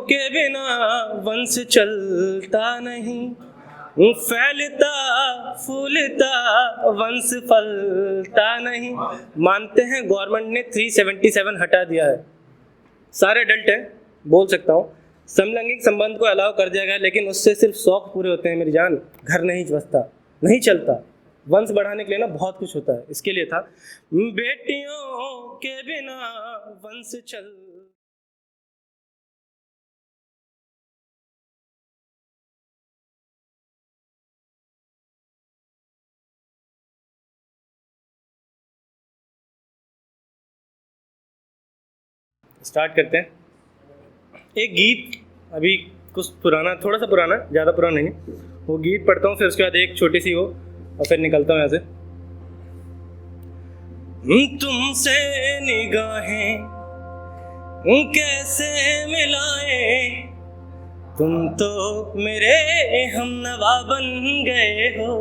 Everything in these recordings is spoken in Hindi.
के बिना वंश चलता नहीं, फैलता फूलता वंश फलता नहीं। मानते हैं गवर्नमेंट ने 377 हटा दिया है, सारे अडल्ट हैं, बोल सकता हूँ। समलैंगिक संबंध को अलाउ कर दिया गया, लेकिन उससे सिर्फ शौक पूरे होते हैं मेरी जान, घर नहीं बसता, नहीं चलता। वंश बढ़ाने के लिए ना बहुत कुछ होता है, इसके लिए था बेटियों के बिना वंश चल। स्टार्ट करते हैं। एक गीत अभी कुछ पुराना, थोड़ा सा पुराना, ज़्यादा पुराना नहीं, वो गीत पढ़ता हूँ, फिर उसके बाद एक छोटी सी वो, और फिर निकलता हूँ यहाँ से। तुमसे निगाहें कैसे मिलाए, तुम तो मेरे हमनवा बन गए हो।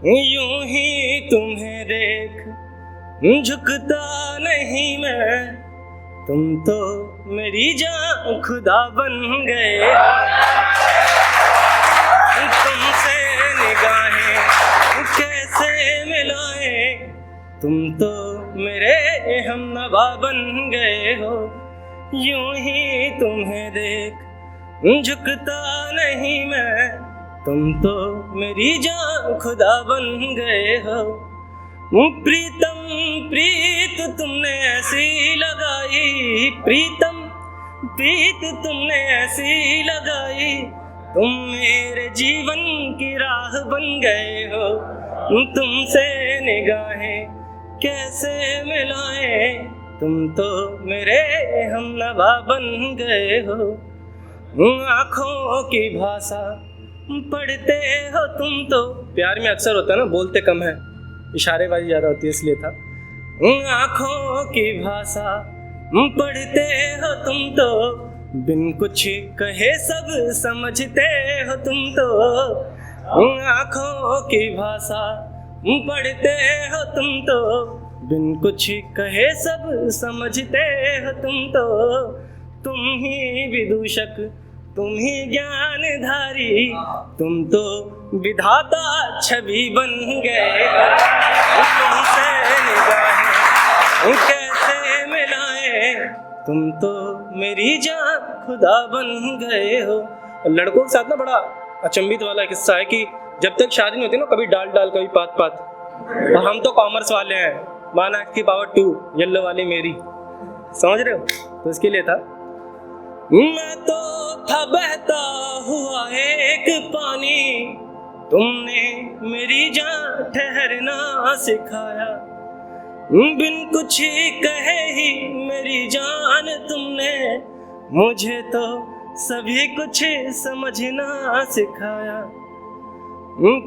यूं ही तुम्हें देख झुकता नहीं मैं, तुम तो मेरी जान खुदा बन गए। तुमसे निगाहें कैसे मिलाए, तुम तो मेरे हमनवा बन गए हो। यूं ही तुम्हें देख झुकता नहीं मैं, तुम तो मेरी जान खुदा बन गए हो। प्रीतम प्रीत तुमने ऐसी लगाई, प्रीतम प्रीत तुमने ऐसी लगाई, तुम मेरे जीवन की राह बन गए हो। तुमसे निगाहें कैसे मिलाए, तुम तो मेरे हमनवा बन गए हो। आँखों की भाषा पढ़ते हो तुम तो, प्यार में अक्सर होता है ना, बोलते कम है, इशारेबाजी ज़्यादा होती है, इसलिए था। आँखों की भाषा पढ़ते हो तुम तो, बिन कुछ कहे सब समझते हो तुम तो। आँखों की भाषा पढ़ते हो तुम तो, बिन कुछ कहे सब समझते हो तुम तो। तुम ही विदूषक, तुम ही ज्ञानधारी, तुम तो विधाता छवि बन गए। तुमसे निगाहें कैसे मिलाए, तुम तो मेरी जान खुदा बन गए हो। लड़कों के साथ ना बड़ा अचंभित वाला किस्सा है कि जब तक शादी नहीं होती ना, कभी डाल डाल कभी पात पात, और हम तो कॉमर्स वाले हैं, माना की पावर 2 येलो वाली मेरी, समझ रहे हो, तो इसके लिए था। मैं तो था बहता हुआ एक पानी, तुमने मेरी जान ठहरना सिखाया। बिन कुछ कहे ही मेरी जान तुमने, मुझे तो सभी कुछ समझना सिखाया।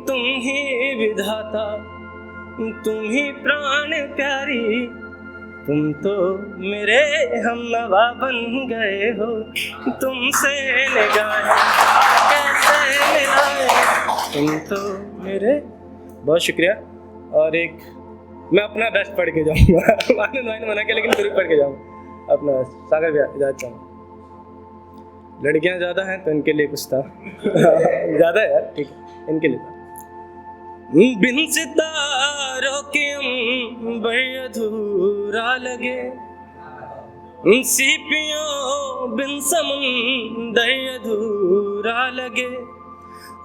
तुम ही विधाता, तुम ही प्राण प्यारी, तुम तो मेरे हमनवा बन गए हो। तुमसे निगाहें कैसे मिलाए, तुम तो मेरे। बहुत शुक्रिया। और एक मैं अपना बेस्ट पढ़ के जाऊँगा आनंद भाई ने मना किया, लेकिन फिर भी पढ़ के जाऊँगा अपना बेस्ट। सागर भैया इजाज़त चाहूँगा, लड़कियाँ ज़्यादा हैं तो इनके लिए कुछ था ज़्यादा है यार, ठीक है, इनके लिए था। बिन सितारों के अंबर अधूरा लगे, सीपियों बिन समुंदर अधूरा लगे,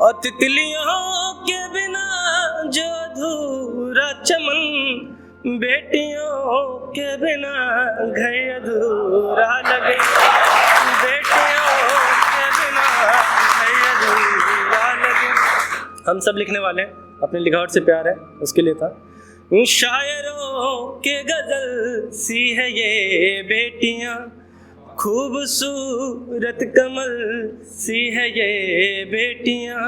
और तितलियों के बिना जो अधूरा चमन, बेटियों के बिना घर अधूरा लगे, बेटियों के बिना घर अधूरा लगे। हम सब लिखने वाले हैं, अपने लिखावट से प्यार है, उसके लिए था। शायरों के गजल सी है ये बेटियां, खूबसूरत कमल सी है ये बेटियां,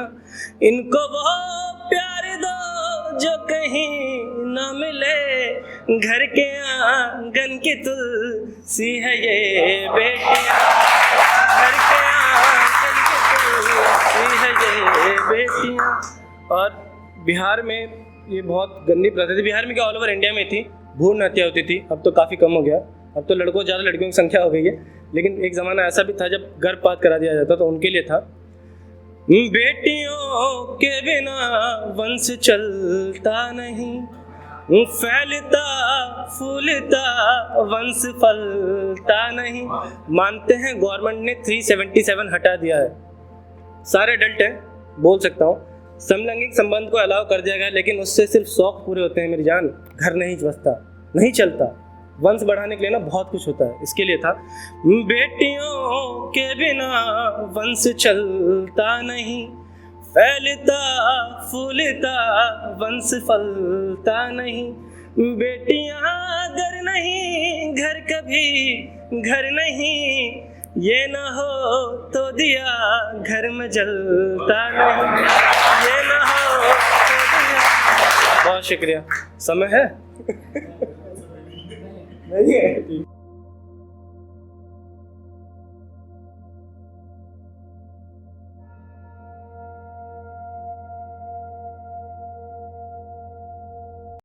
इनको वो प्यार दो जो कहीं ना मिले, घर के आंगन की तुलसी है ये बेटियां, घर के आंगन की तुलसी है ये बेटियां। और बिहार में ये बहुत गंदी प्रथा थी, बिहार में क्या ऑल ओवर इंडिया में थी, भ्रूण हत्या होती थी, अब तो काफ़ी कम हो गया, अब तो लड़कों ज़्यादा लड़कियों की संख्या हो गई है, लेकिन एक ज़माना ऐसा भी था जब गर्भपात करा दिया जाता तो उनके लिए था। बेटियों के बिना वंश चलता नहीं, फैलता फूलता वंश फलता नहीं। मानते हैं गवर्नमेंट ने 377 हटा दिया है, सारे अडल्ट हैं, बोल सकता हूँ। समलैंगिक संबंध को अलाउ कर दिया गया, लेकिन उससे सिर्फ शौक पूरे होते हैं मेरी जान, घर नहीं बसता, नहीं चलता। वंश बढ़ाने के लिए ना बहुत कुछ होता है, इसके लिए था बेटियों के बिना वंश चलता नहीं, फैलता फूलता वंश फलता नहीं। बेटियां अगर नहीं घर कभी घर नहीं, ये ना हो तो दिया घर में जलता नहीं, ये ना हो तो दिया। बहुत शुक्रिया। समय है नहीं है।